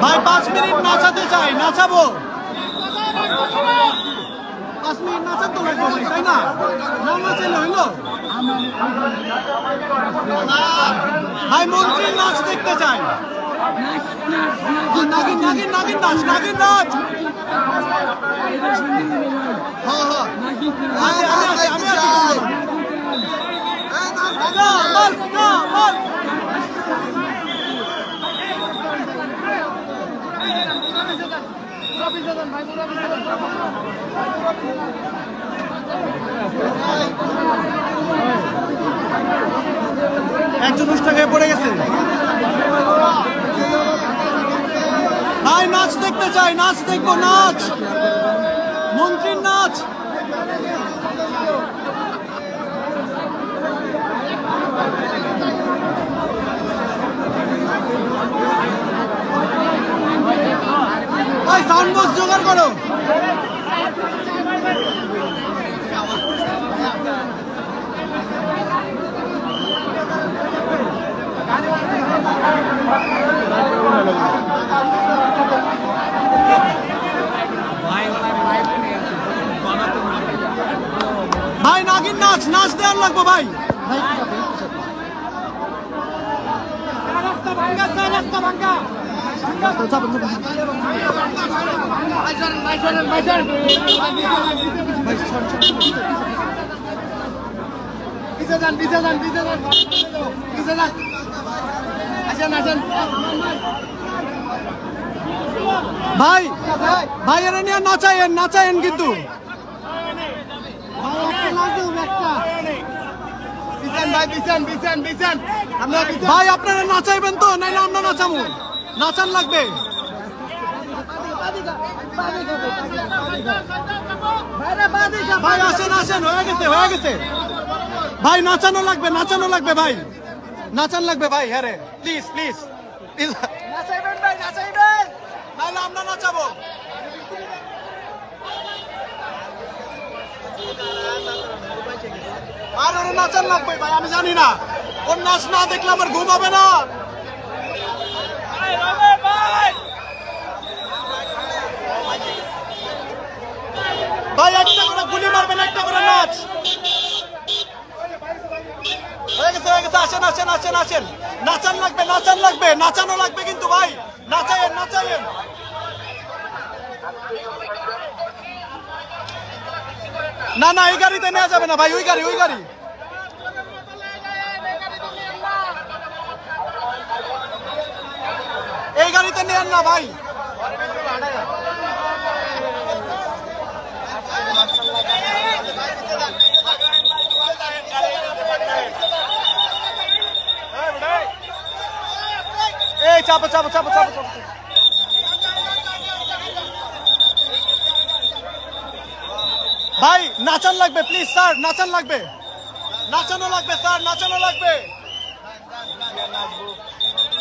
ভাই 5 মিনিট নাচাতে চাই, নাচাবো। 5 মিনিট নাচার তো লাগবে ভাই, তাই না? না নাচাইলে হইলো? ভাই মন্ত্রীর নাচ দেখতে চাই। নাগিন নাগিন নাগিন নাচ, নাগিন নাচ। হ্যাঁ হ্যাঁ আমি একজন উষ্টাকে পড়ে গেছে। ভাই নাচ দেখতে চাই, নাচ দেখবো, নাচ, মন্ত্রীর নাচ। ভাই সাউন্ড বক্স জোগাড় করো। ভাই নাগিন নাচ, নাচ দেওয়ার লাগবো ভাই। ভাই ভাই এরা নিয়ে নাচায়েন, নাচায়েন কিন্তু ভাই আপনারা নাচাইবেন তো, নাইলে আমরা নাচাবো। নাচান লাগবে। ভাই আসেন আসেন, হয়ে গেছে হয়ে গেছে। ভাই নাচানো লাগবে, নাচানো লাগবে ভাই, নাচান লাগবে ভাই। হ্যাঁ রে, প্লিজ প্লিজ নাচাইবেন ভাই, নাচাইবেন, নাইলে আমরা নাচাবো। আর ওর নাচান লাগবে ভাই, আমি জানি না, ওর নাচ না দেখলে আমার ঘুম হবে না। ভাই একটা করে গুলি মারবেন, একটা করে নাচ। হয়ে গেছে হয়ে গেছে, আসেন আসেন আসেন আসেন। নাচান লাগবে, নাচান লাগবে, নাচানো লাগবে কিন্তু ভাই, নাচায়েন নাচায়েন। না না এই গাড়িতে নেওয়া যাবে না ভাই, ওই গাড়ি ওই গাড়ি। এই গাড়িতে নেন না ভাই। এই চাপো চাপো চাপো চাপো চাপো। ভাই নাচান লাগবে প্লিজ স্যার, নাচান লাগবে, নাচানো লাগবে স্যার, নাচানো লাগবে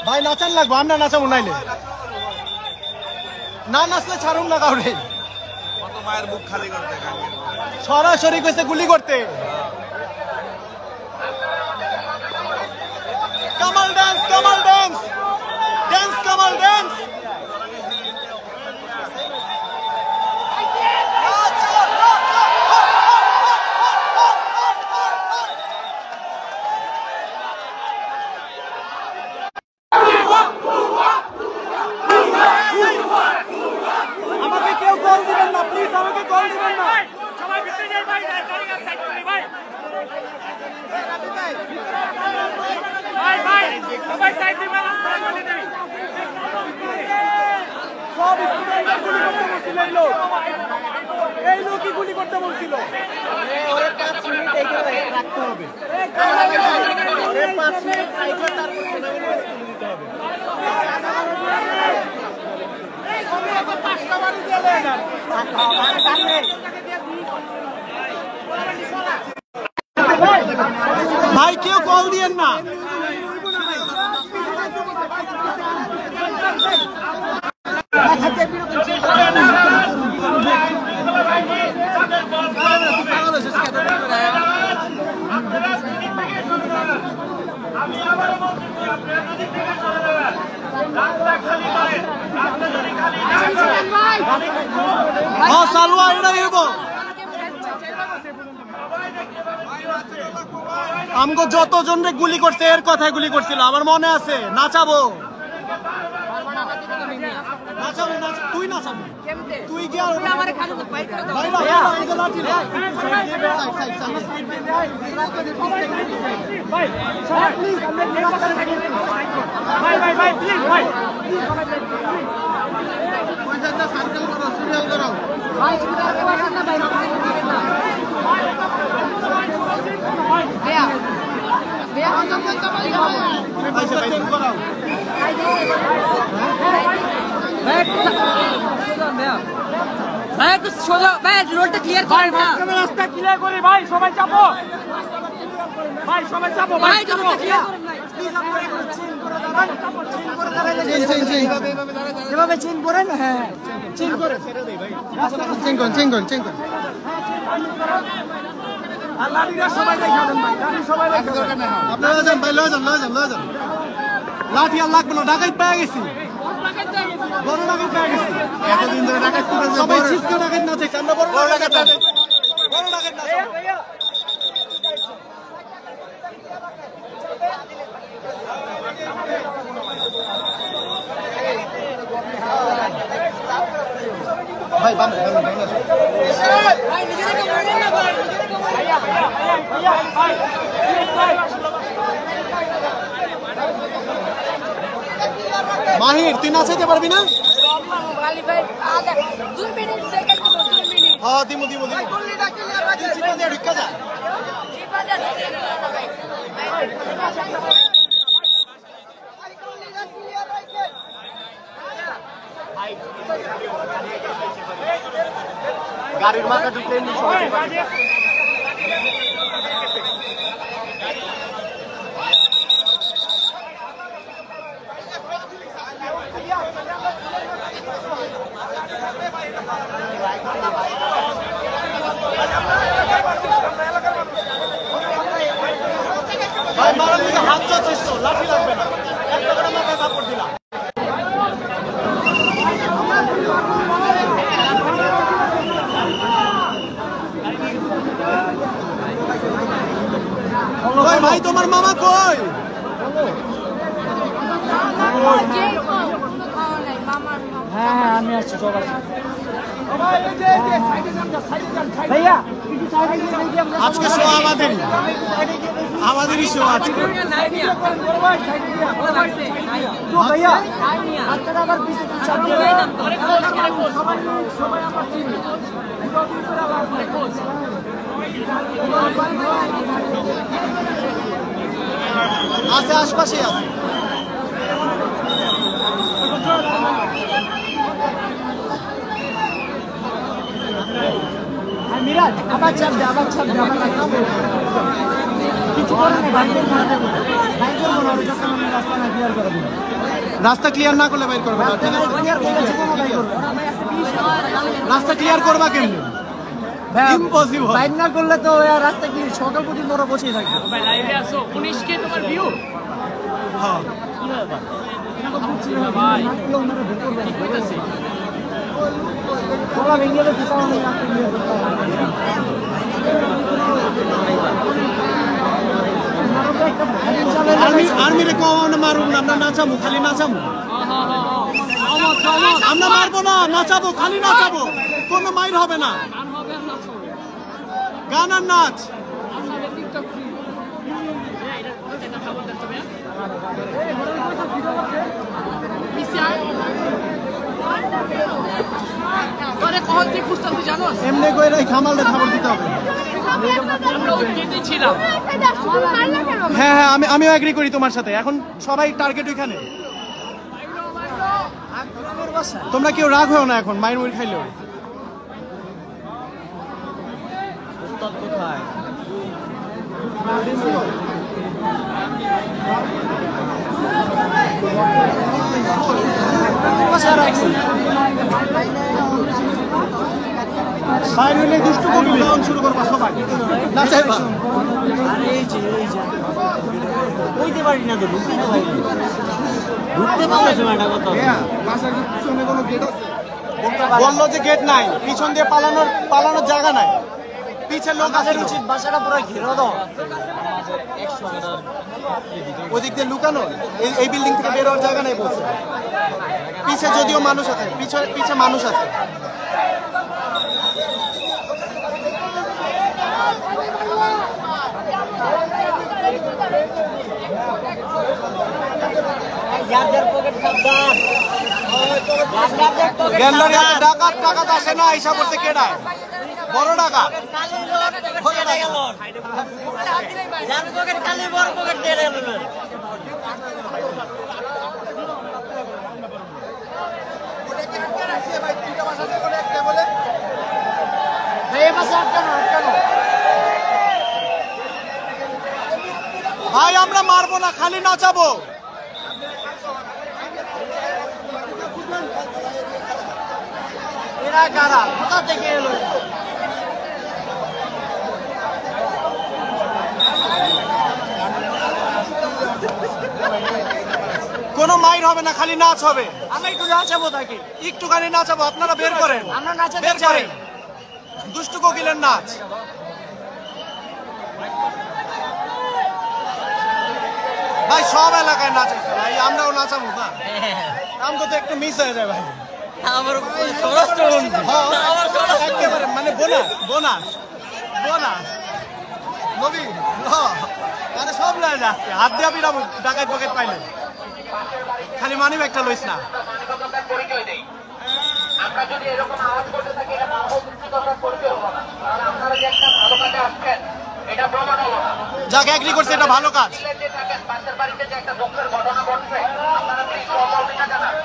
ভাই, নাচান লাগবে। আমরা নাচাবো, নাইলে না নাচলে ছাড়ুন না কাউরে। মায়ের বুক খালি করতে সরাসরি কইছে গুলি করতে। Kamal dance, Kamal dance, dance Kamal dance. আমাকে কেউ কল দিবেন না প্লিজ, আমাকে কল দিবেন না। সব স্টুডেন্টরা গুলি করতে বলছিল, এই লোকই গুলি করতে বলছিল। ওরে 5 মিনিট এইখানে রাখতে হবে, ওরে 5 মিনিট রাখলে তারপর সেনাবাহিনীকে স্কুলে দিতে হবে। ভাই কেউ কল দিয়েন না। আমি হ্যাঁ সালোয়া এটাই হইব আমগো যতজন রে গুলি করছে এর কথায় গুলি করছিল আমার মনে আছে নাচাবো নাচাবো তুই নাচাবো তুই কি আর আমারে খালি বাইরে আমাকে লাঠি না ভাই সবাই প্লিজ ভাই প্লিজ ভাই কয়টা সার্কেল করো সিরিয়াল করো ভাই সিরিয়াল করো না ভাই রোডটা ক্লিয়ার করে রাস্তা ক্লিয়ার করে ভাই সবাই চাপো ভাই সবাই চাপো ভাই এভাবে চিন করেন হ্যাঁ চিন করে ছেড়ে দেই ভাই চিন করেন আর লাঠিটা সবাই দেখাবেন ভাই লাঠি সবাই দেখাবেন আপনারা যান ভাই লয়ে যান লাঠি আর লাগবে না ডাকাত পেয়ে গেছি বড় ডাকাত পেয়ে গেছি এতদিন ধরে ডাকাত করে সবাই ছিটকে ডাকাত না থেকে আমরা বড় ডাকাত না ভাইয়া ভাই ভাই নিজেকে মারেন না ভাই ভাইয়া মাহির তুই নাচাইতে পারবি না হ্যাঁ দিমু ঢুকা যা গাড়ির মাথা ঢুকলে ভাই মারার দিকে হাত যাচ্ছিস তো লাঠি লাগবে না একটা করে মাথায় কাপড় দিলাম ভাই তোমার মামা কই হ্যাঁ আমি আসছি সবাই আজকে শো আমাদেরই শো আজকে ভাইয়া আছে আশপাশে আছে মিরাজ আবার চাপ দে কিছু করে না রাস্তা ক্লিয়ার না করলে বাইর করবে রাস্তা ক্লিয়ার করবা কেমনি ইম্পসিবল বাইর না করলে তো রাস্তা কি সকাল পর্যন্ত ওরা বসেই থাকবে ভাই লাইভে আসো 19 কে তোমার ভিউ হ্যাঁ কি ব্যাপার এটা তো বুঝছি না ভাই ঠিক হইতাছে তোরা ভেঙে দিতে চাও না আর্মি রে কোন মারুম না আমরা নাচাবো খালি নাচাবো আমরা মারবো না নাচাবো খালি নাচাবো কোনো মাইর হবে না গান আর নাচ এমনি করে খামালটা খবর দিতে হবে হ্যাঁ আমিও এগ্রি করি তোমার সাথে এখন সবাই টার্গেট ওইখানে তোমরা কেউ রাগ হও না এখন মাইর মুড়ি খাইলেও বাইরে দুষ্ট কবি শুরু করবা সবাই নাচাইবা আরে এই যে কইতে পারি না তো ঢুকতে পারি ঢুকতে পারলে সময়টা কত বাসার পিছনে কোনো গেট আছে বললো যে গেট নাই, পিছন দিয়ে পালানোর জায়গা নাই, পিছের লোক আছে, উচিত বাসাটা পুরো ঘিরে দাও, ওদিক দিয়ে লুকানো, এই বিল্ডিং থেকে বের হওয়ার জায়গা নেই বলছে। পিছে যদিও মানুষ আছে, পিছে মানুষ আছে। ডাকাত টাকাত আসে না, হিসাব করতে কেডায় বড় ডাকাত। ভাই আমরা মারবো না, খালি নাচাবো। এরা কারা, কোথা থেকে এলো? কোনো মাইর হবে না, খালি নাচ হবে। আমরা একটু নাচাবো, তাকে একটুখানি নাচাবো, আপনারা বের করেন, আমরা নাচাতে বের করেন। দুষ্টু কোকিলের নাচ। ভাই সব এলাকায় নাচাইছে ভাই, আমরাও নাচাবো না, আমগো তো একটু মিস হয়ে যায় ভাই। আমার একেবারে মানে বোনাস বোনাস বোনাস নবী আরে সব লয় না, হাত দিয়ে পিরাবো ডাকাত পকেট পাইলে, খালি মানি ব্যাগটা লইস না। আমরা যদি এরকম আওয়াজ করতে থাকি, এটা পরিচয় হবো না, কারণ আপনারা যে একটা ভালো কাজে আসছেন এটা প্রমাণ হলো না। যাক এগ্রি করছে, এটা ভালো কাজ। পাশের বাড়িতে যে একটা দুঃখের ঘটনা ঘটছে, আপনারা প্লিজ সহমর্মিতা জানান।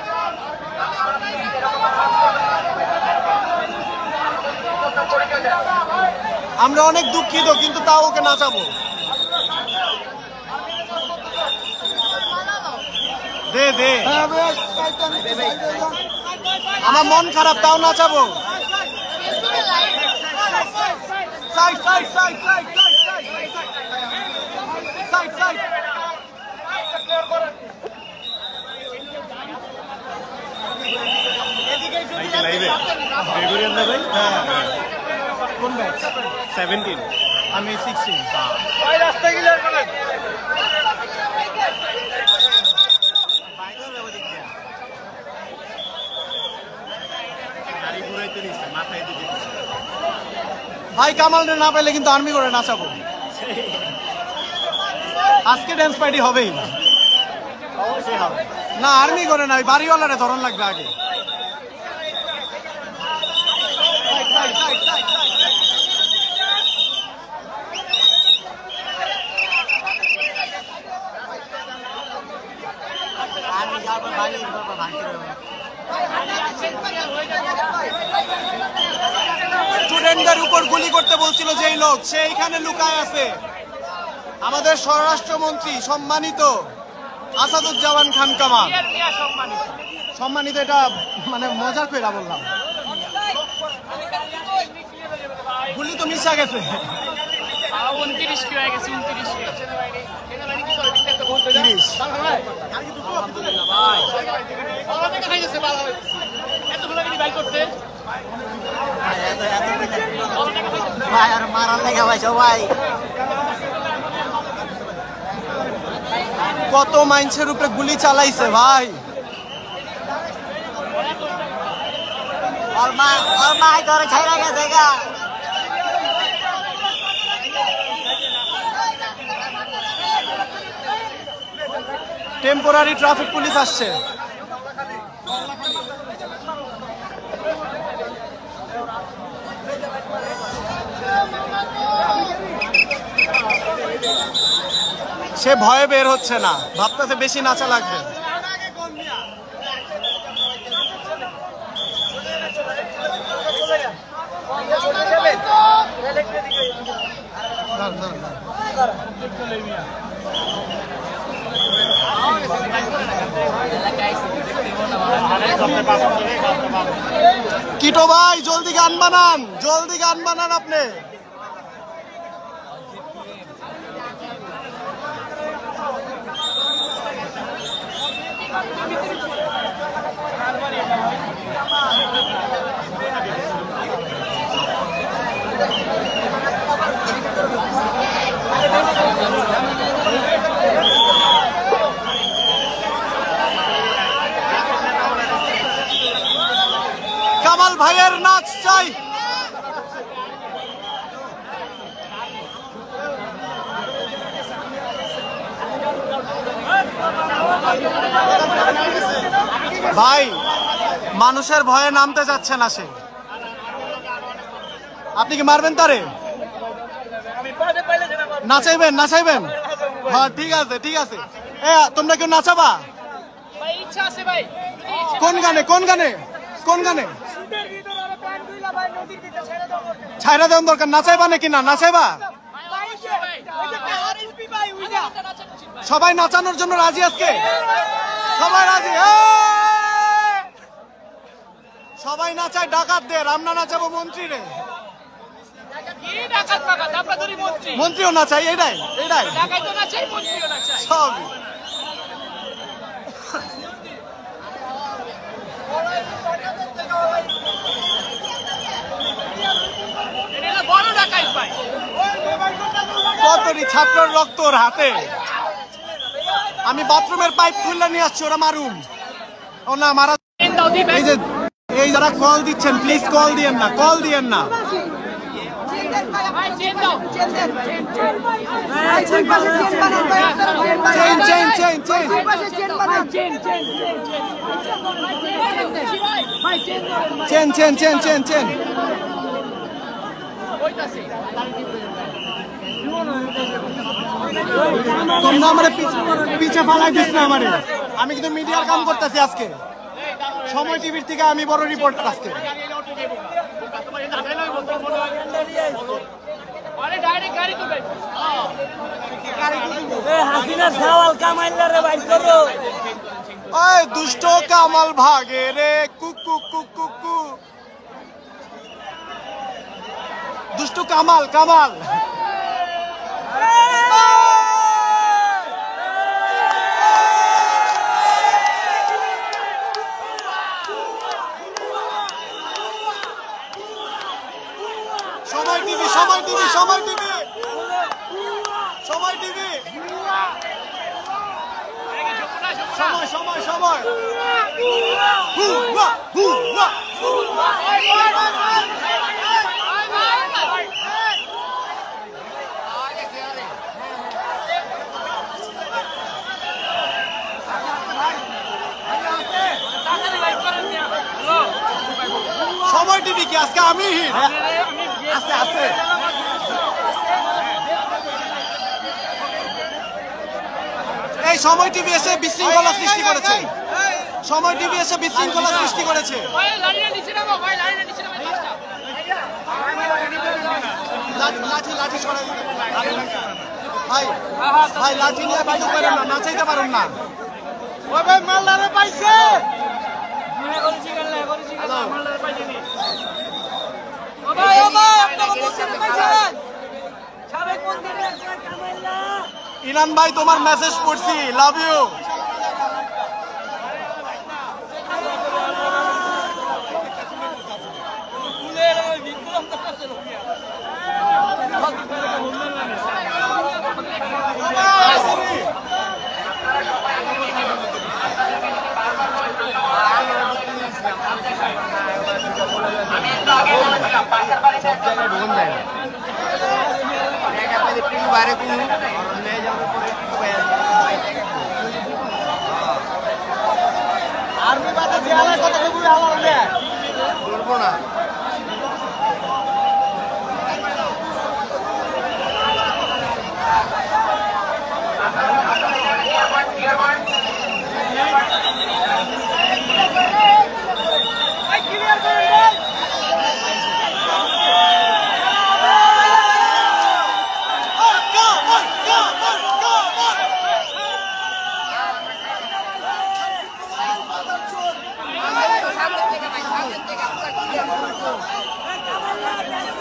আমরা অনেক দুঃখিত, কিন্তু তাও ওকে নাচাবো। দে দে, আমার মন খারাপ, তাও নাচাবো। Side side side side side side. কোন ব্যাচ? 17, আমি 16। রাস্তা ক্লিয়ার করেন। ভাই কামাল না পেলে কিন্তু আর্মি করে নাচাবো। আজকে ড্যান্স পার্টি হবেই না, আর্মি করে না, বাড়িওয়ালারে ধরন লাগবে আগে। স্টুডেন্টদের উপর গুলি করতে বলছিল যেই লোক, সে এখানে লুকায় আছে। আমাদের স্বরাষ্ট্রমন্ত্রী সম্মানিত আসাদুজ্জামান খান কামাল, সম্মানিত এটা মানে মজা কইরা বললাম, গুলি তো মিশা গেছে। 29 কি হয়ে গেছে, 29 ভাই আর মারার লেগে ভাই সবাই কত মাইন্সের উপরে গুলি চালাইছে ভাই। টেম্পোরারি ট্রাফিক পুলিশ আসছে। সে ভয়ে বের হচ্ছে না, ভাবতেছে বেশি নাচা লাগবে। কিটো ভাই জলদি গান বানান, জলদি গান বানান আপনি। কামাল ভাইয়ের নাচ চাই। ভাই মানুষের ভয়ে নামতে যাচ্ছে না সে। আপনি কি মারবেন তারে? নাচাইবেন নাচাইবেন? হ্যাঁ ঠিক আছে ঠিক আছে। তোমরা কেউ নাচাবা? কোন গানে কোন গানে কোন গানে? ছাইরা দেওয়ার দরকার। নাচাইবা নাকি না নাচাইবা? সবাই নাচানোর জন্য রাজি আজকে? সবাই রাজি? সবাই নাচায় ডাকাতদের, আমরা নাচাবো মন্ত্রীরে। মন্ত্রীও নাচাই, এটাই এটাই সব। কতটি ছাত্রের রক্ত ওর হাতে। আমি বাথরুমের পাইপ খুললে নিয়ে আসছি, ওরা মারুম। ও না মারা। এই যে এই যারা কল দিচ্ছেন প্লিজ কল দিয়েন না, কল দিয়েন না। Chain chain chain chain chain chain chain chain chain. তোমরা আমার পিছে ফালাই দিস না আমারে। আমি কিন্তু মিডিয়ার কাম করতেছি আজকে, সময় টিভির থেকে আমি বড় রিপোর্টার আজকে। ওই দুষ্ট কামাল ভাগে রে কুকু কুকু কু। দুষ্ট কামাল কামাল। সময় টিভি সময় টিভি সময় টিভি সময় টিভি সময় সময় সময়। সময় টিভি কি আজকে আমি আছে আছে। এই সময় টিভি এসে বিশৃঙ্খলা সৃষ্টি করেছে। সময় টিভি এসে বিশৃঙ্খলা সৃষ্টি করেছে। লাঠি লাঠি সরাই ভাই ভাই লাঠি নিয়ে বাইরে পারেন না, নাচাইতে পারেন না। ওই ভাই মাল্লারে পাইছে। ইলান ভাই তোমার মেসেজ পড়ছি, লাভ ইউ। आर्मी बात जियाला কথা কইবি আমার নে বলবো না। ভাই ক্লিয়ার করেন ভাই।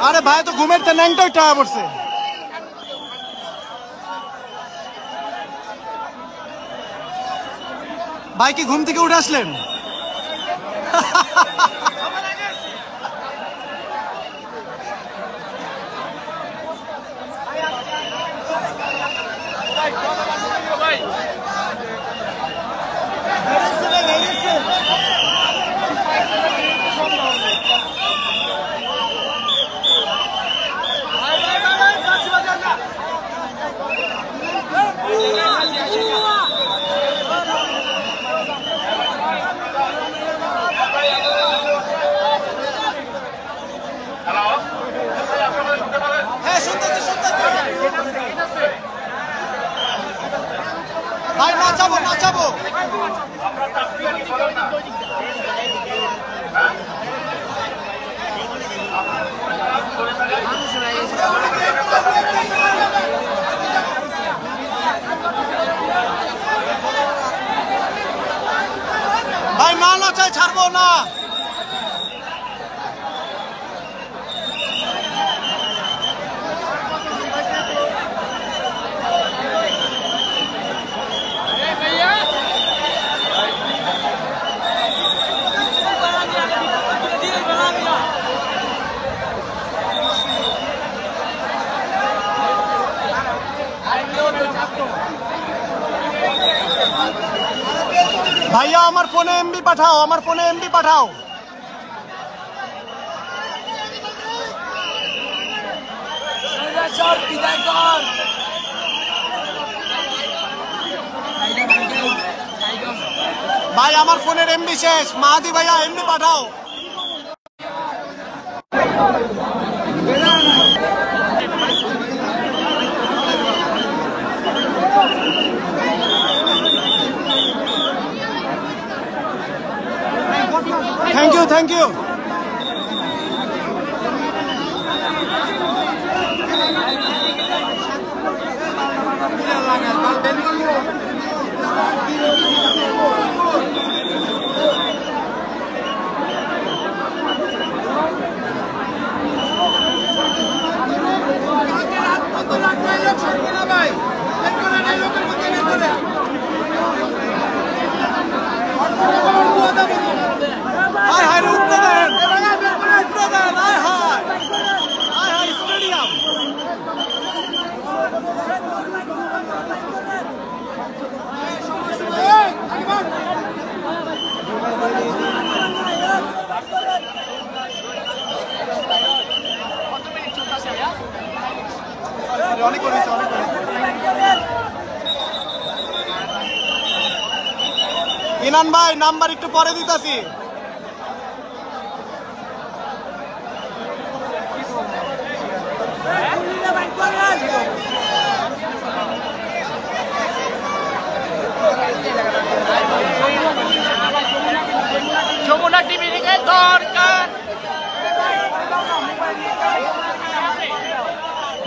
আরে ভাই তো ঘুমের তে ন্যাংটাই টায়া পড়ছে। ভাই কি ঘুম থেকে উঠে আসলেন? ভাই না নাচায় ছাড়বো না। ভাইয়া আমার ফোনে এমবি পাঠাও, আমার ফোনে এমবি পাঠাও। ভাই আমার ফোনের এমবি শেষ, মাহাদি ভাইয়া MB Pathao. Thank you, thank you. Inan ভাই নাম্বার একটু পরে দিতেছি। যমুনা টিভি থেকে দরকার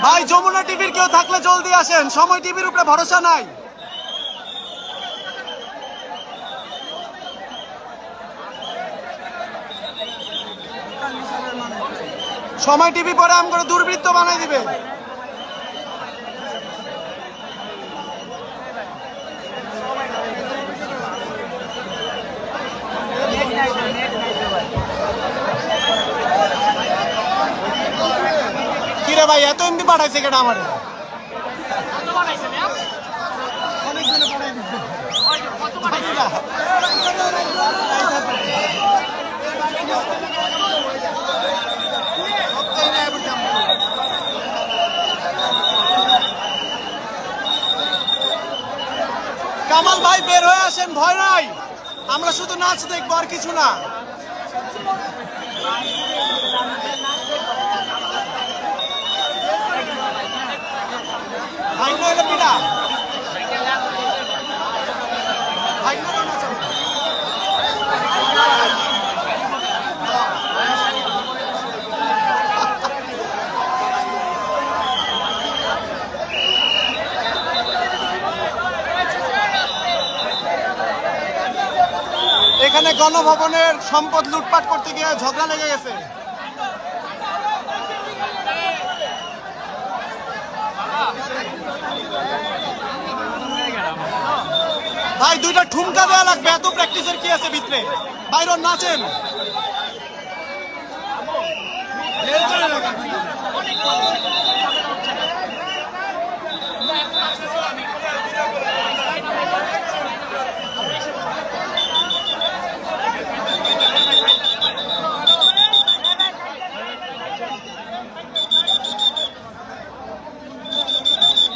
ভাই, যমুনা টিভির কেউ থাকলে জলদি আসেন, সময় টিভির উপরে ভরসা নাই। সময় টিভি পরে আম করে দুর্বৃত্ত বানাই দিবে। কিরে ভাই এত এমবি পাঠাইছে কেটা আমার? কামাল ভাই বের হয়ে আসেন, ভয় নাই, আমরা শুধু নাচ দেখবো আর কিছু না। ভাই নইলে পিঠা ভাই নইলে নাচাবো। এখানে গণভবনের সম্পদ লুটপাট করতে গিয়ে ঝগড়া লেগে গেছে। ভাই দুইটা ঠুমকা দেওয়া লাগবে, এত প্র্যাকটিসের কি আছে ভিতরে? বাইরে নাচেন।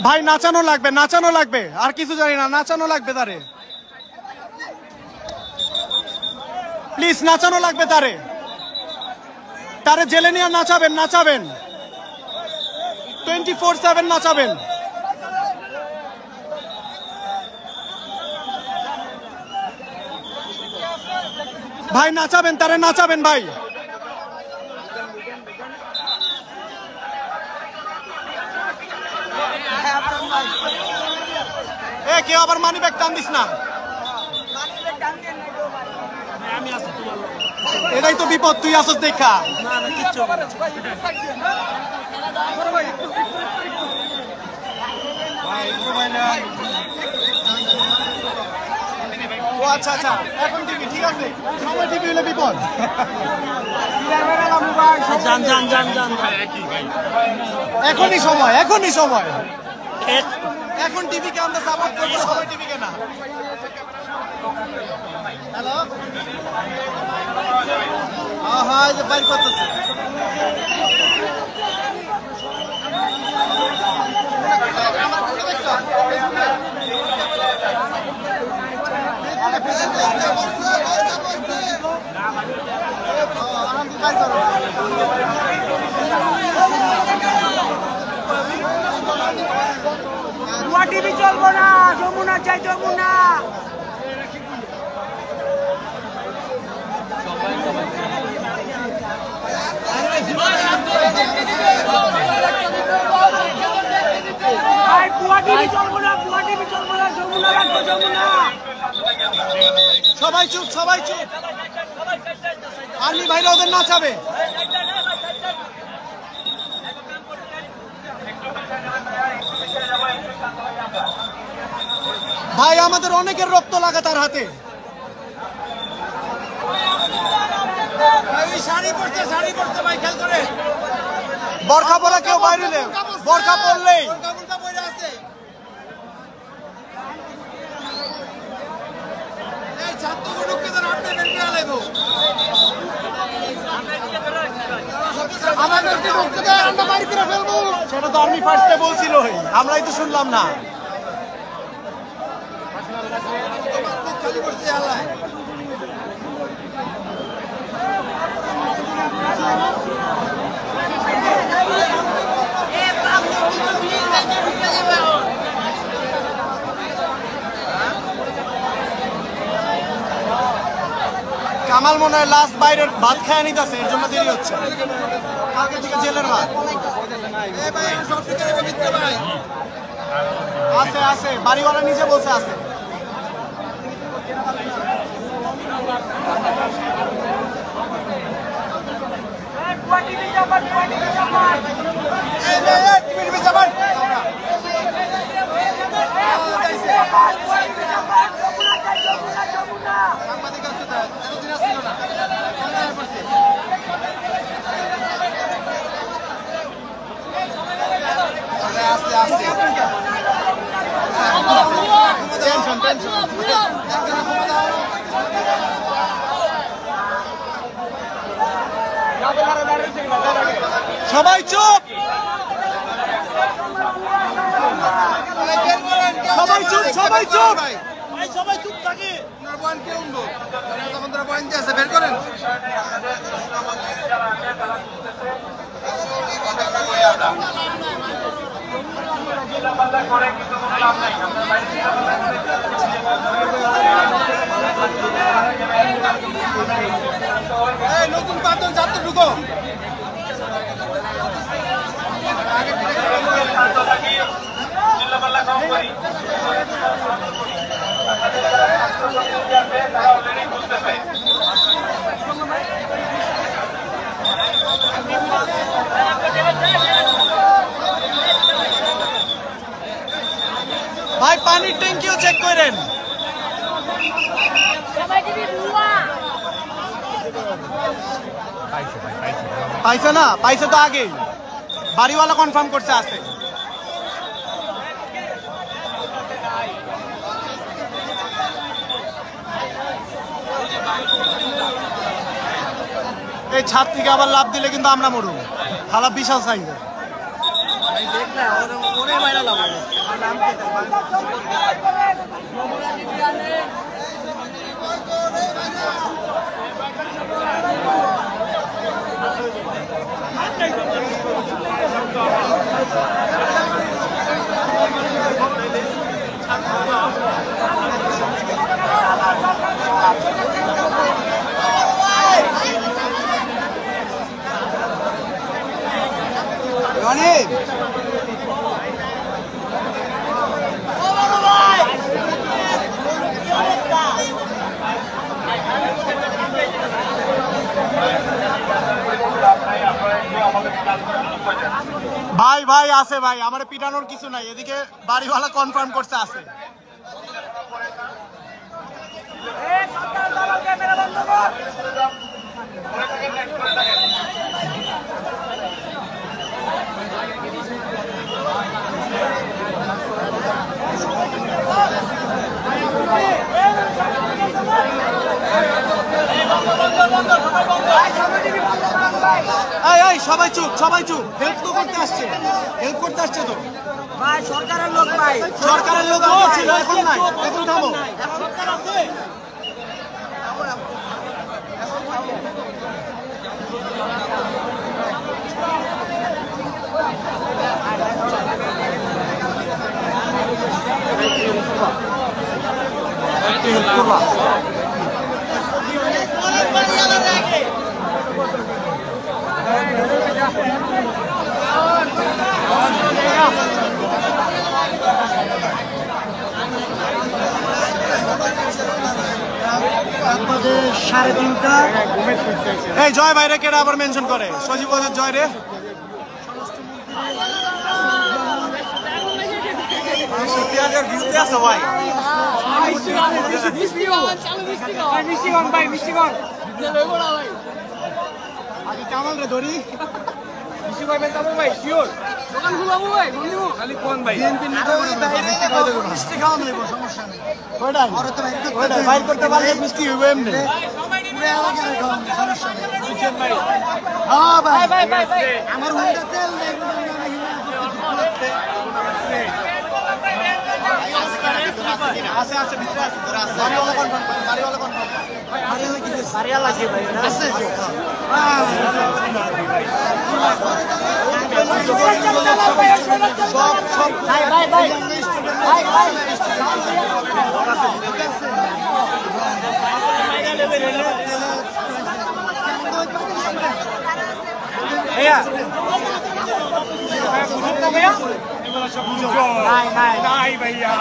ভাই নাচানো লাগবে, নাচানো লাগবে, আর কিছু জানি না, নাচানো লাগবে তারে, প্লিজ নাচানো লাগবে তারে, তারে জেলে নিয়ে নাচাবেন, নাচাবেন 24/7 নাচাবেন। ভাই নাচাবেন তারে, নাচাবেন ভাই। কেউ আবার মানি ব্যাগ টান দিস না। এটাই তো বিপদ, তুই আসছ দেখা। ও আচ্ছা আচ্ছা, এখন টিভি ঠিক আছে, সময় টিভি হলে বিপদ। যান যান যান যান এখনই সময়, এখনই সময়। এখন টিভিকে আমরা সাপোর্ট করবো, সময় টিভিকে না। হ্যালো, হ্যাঁ, এই যে বাইর করতেছে। টিভি চলবো না, যমুনা চাই, যমুনা। সবাই চুপ, সবাই চুপ। আর্মি ভাইরা ওদের নাচাবে। ভাই আমাদের অনেকের রক্ত লাগা তার হাতে। বরখা পরা কেউ বাইরে নেই, বরখা পরলেই সেটা তো আর্মি ফার্স্টে বলছিল, আমরাই তো শুনলাম না। কামাল মনে হয় লাস্ট বাইরের ভাত খায় নিতেছে, এর জন্য দেরি হচ্ছে। কালকে থেকে জেলের ভাত আছে, আছে, বাড়িওয়ালা নিজে বলছে আছে। সবাই চুপ, সবাই চুপ, সবাই চুপ, সবাই চুপ থাকি। বের করেন। নতুন পাঁচজন ছাত্র ঢুকো। ভাই পানির ট্যাঙ্কিও চেক করেন। পাইছে না, পাইছে তো আগেই, বাড়িওয়ালা কনফার্ম করছে আছে। এই ছাদ থেকে আবার লাভ দিলে কিন্তু আমরা মরুম, খালা বিশাল সাইজের। ভাই ভাই আছে ভাই, আমার পিটানোর কিছু নাই, এদিকে বাড়িওয়ালা কনফার্ম করছে আছে। সবাই চুপ, সবাই চুপ। হেল্প তো করতে আসছে, হেল্প করতে আসছে তো ভাই, সরকারের লোক ভাই, সরকারের লোক ছিল, এখন নাই, এখন থামো। সাড়ে 3টা। এই জয় ভাইরে কেডা আবার মেনশন করে? সজীব ওদের জয় রে। পেঁয়াজের ভিউতে আছে ভাই। মিষ্টিগঞ্জ ভাই, মিষ্টিগঞ্জ। আগে কামাল রে ধরি। মিষ্টি ভাই যাবো ভাই, শিওর। দোকান খুলাবো ভাই, বন্ধু। খালি কোন ভাই? মিষ্টি খাওয়ান দেব, সমস্যা নেই। ওইটাই ওইটাই বাইর করতে পারলে মিষ্টি হবে এমনি। হ্যাঁ ভাই ভাই ভাই ভাই, আমার হুন্ডা তেল নেই। আছে আছে ভিতরে আছে, তোরা আছে। বাড়িওয়ালা কনফার্ম করে, বাড়িওয়ালা কনফার্ম। বাড়িওয়ালা কি দিছে? বাড়িওয়ালা কি ভাই আছে? সব সব ভাই ভাই ভাই ভাই ভাই ভাইয়া নাই নাই নাই ভাইয়া।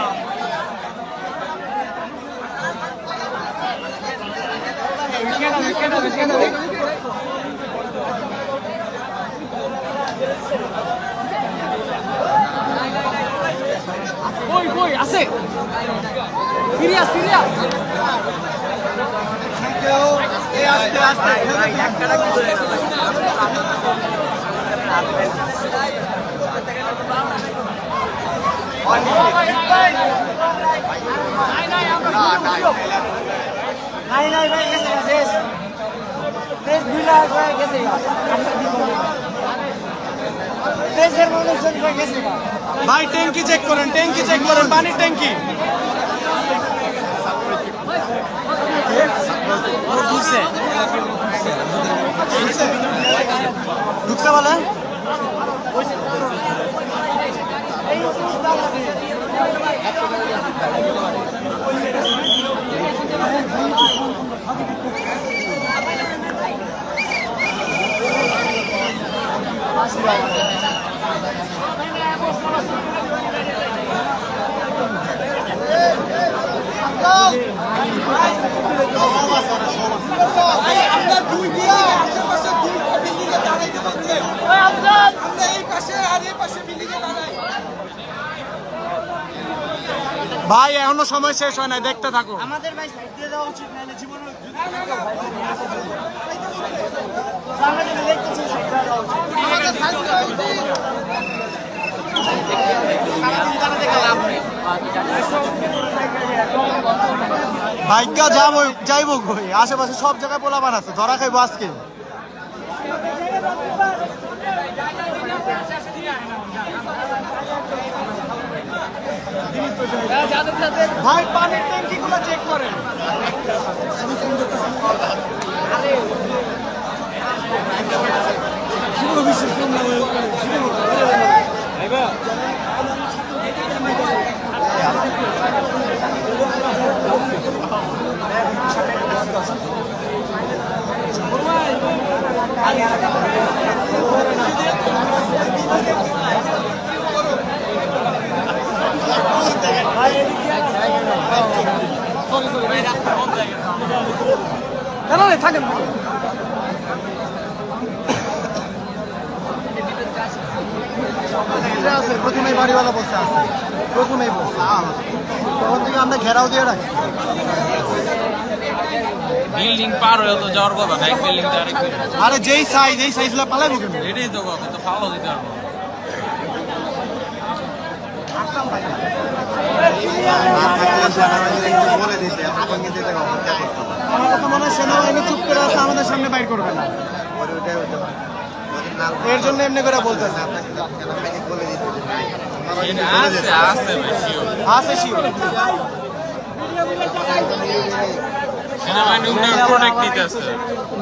কই কই আছে? Serious serious. এই আস্তে আস্তে ভাই একটা কি করে? নাই নাই ভাই, গেছে শেষ শেষ 2 লাখ হয়ে গেছে। দেশের মানুষজন হয়ে গেছে ভাই। ট্যাঙ্কি চেক করেন, ট্যাঙ্কি চেক করেন, পানির ট্যাঙ্কি। ঢুকছে বলে ভাই, এখনো সময় শেষ হয় না, দেখতে থাকো। আমাদের ভাই সাইড দিয়ে যাওয়া উচিত, নাহলে জীবনে সামনে থেকে দেখতেছি সাইড দিয়ে যাওয়া উচিত। বাইকা যাইবো কই? আশেপাশে সব জায়গায় পোলাপান আছে, ধরা খাইবো আজকে। ভাই, পানির ট্যাঙ্কি গুলো চেক করেন। থাকেন যেটা আছে প্রথমেই বাড়িওয়ালা বসে আছে, প্রথমেই বসে তখন থেকে আমরা ঘেরাও দিয়ে রাখি। বিল্ডিং পার হয়ে তো যাওয়ার কথা না, এক বিল্ডিং থেকে আরেক বিল্ডিং। আরে যেই সাইজগুলো পালাইবো কেন? এটাই তো কথা, তো ফালো দিতে পারবো। আমার কথা মনে হয় সেনাবাহিনী চুপ করে আছে, আমাদের সামনে বাইর করবে না, এর জন্য এমনি করে বলতেছে। আছে শিওর সেনাবাহিনী প্রোটেক্ট দিতেছে।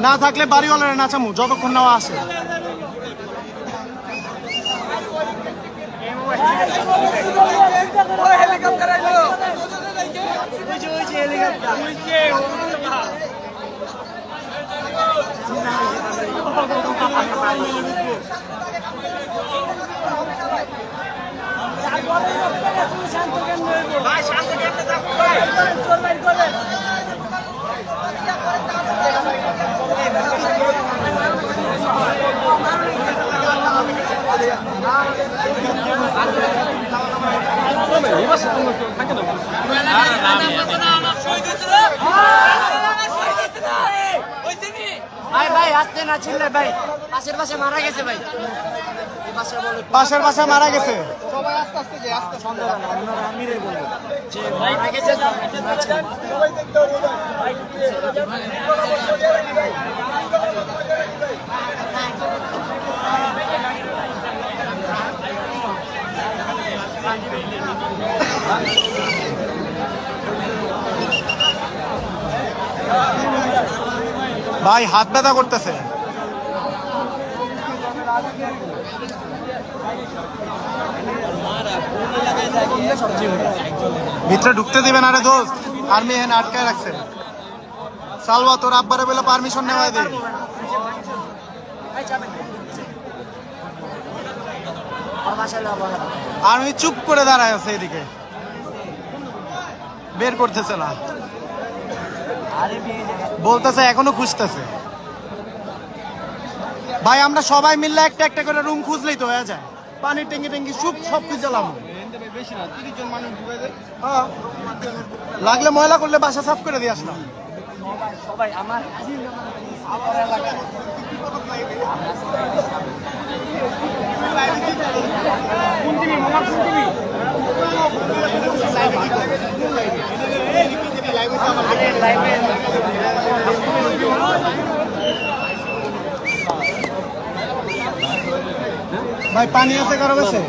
না থাকলে বাড়িওয়ালারা নাচামু যতক্ষণ নেওয়া আসে। ভাই ভাই আসতে না ছিল ভাই, পাশের পাশে মারা গেছে ভাই, পাশের বাসা মারা গেছে। মারা গেছে। ভাই হাত ব্যথা করতেছে। ভিতরে ঢুকতে দিবেন? আরে দোস্ত, আর্মি এখানে আটকায় রাখছে। সালবা তোর আব্বারে বলে পারমিশন নেওয়া দে। আর্মি চুপ করে দাঁড়ায় আছে এদিকে, বের করতেছে না, বলতেছে এখনো খুঁজতেছে। ভাই আমরা সবাই মিললে একটা একটা করে রুম খুঁজলেই তো হয়ে যায়। পানির ট্যাঙ্কি ট্যাঙ্কি সব খুঁজলাম। লাগলে ময়লা করলে বাসা সাফ করে দিয়ে আসলাম। সবাই আমার ভাই পানি আছে কারো কাছে?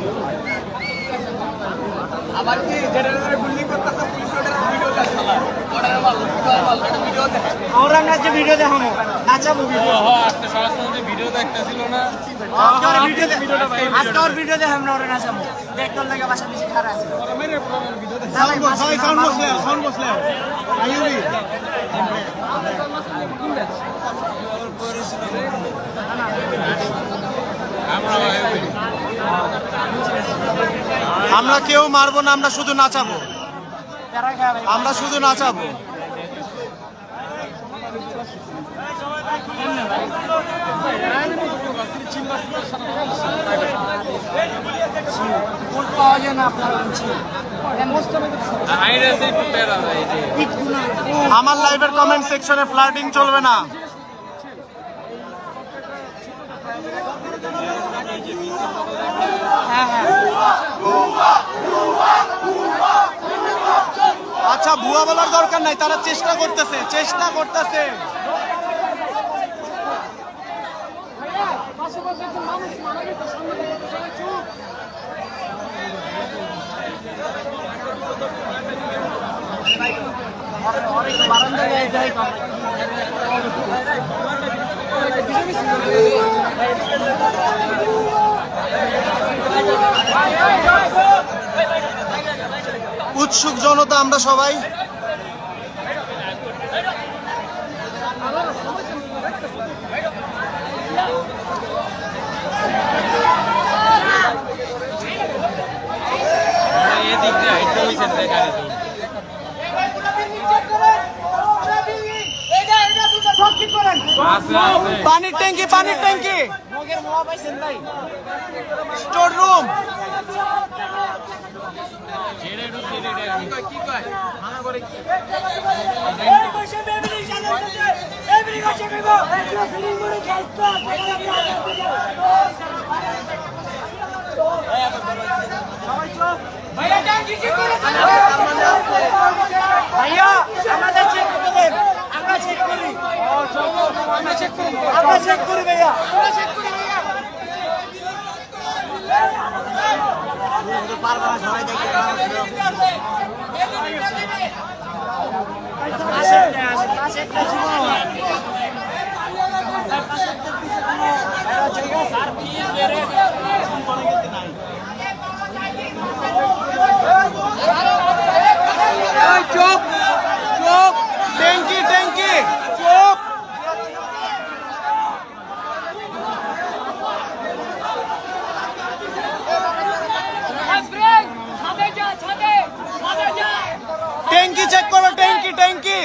আবার কি জেনারেটরে বিল্ডিং করতেছে, পুলিশ ওটার ভিডিও দেখালা আমরা নাচে ভিডিও দেখাবো, নাচাবো ভিডিও। আজকে সরাসরি ভিডিও দেখতেছিল না, আজকে ওর ভিডিও দেখাবো না, ওরা নাচাবো। দেখতে লাগে বাসা নিচে খারাপ আছে। সাউন্ড বসলে আইউবি আমরা কেউ মারবো না, আমরা শুধু নাচাবো, আমরা শুধু নাচাবো। পাওয়া যায় না আপনার। আমার লাইভের কমেন্ট সেকশনে ফ্লার্টিং চলবে না। আচ্ছা ভুয়া বলার দরকার নাই, তারা চেষ্টা করতেছে। উৎসুক জনতা আমরা সবাই। পানির ট্যাঙ্কি মগের মোয়া পাইছেন ভাই স্টোর রুম কি কয় মানা করে কি ভাইয়া আমাদের চেক করে দেন আমরা চেক করি আমরা চেক করি ভাইয়া সবাই দেখে চুপ চুপ ট্যাঙ্কি ট্যাঙ্কি চুপ ট্যাঙ্কি চেক করো ট্যাঙ্কি ট্যাঙ্কি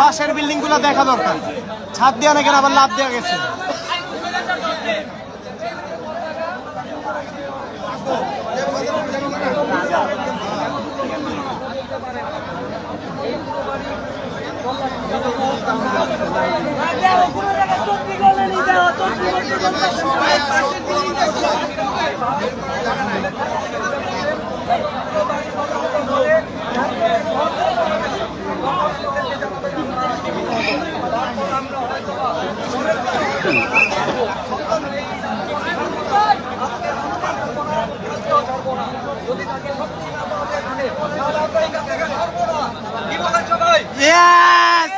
পাশের বিল্ডিং গুলো দেখা দরকার ছাদ দেওয়া নাকি আবার লাভ দেওয়া গেছে Yes!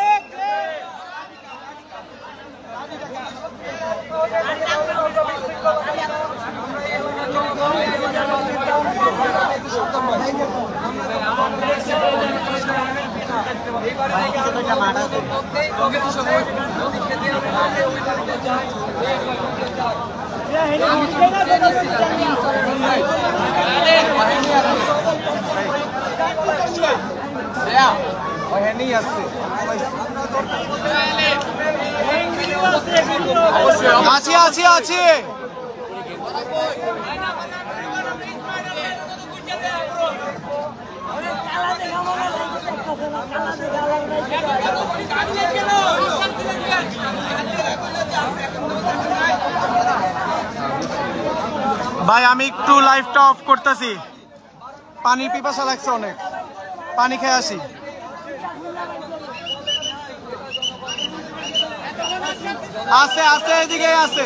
আছি আছি আছি ভাই আমি একটু লাইভটা অফ করতেছি পানির পিপাসা লাগছে অনেক পানি খেয়ে আসি আছে আছে এদিকে আছে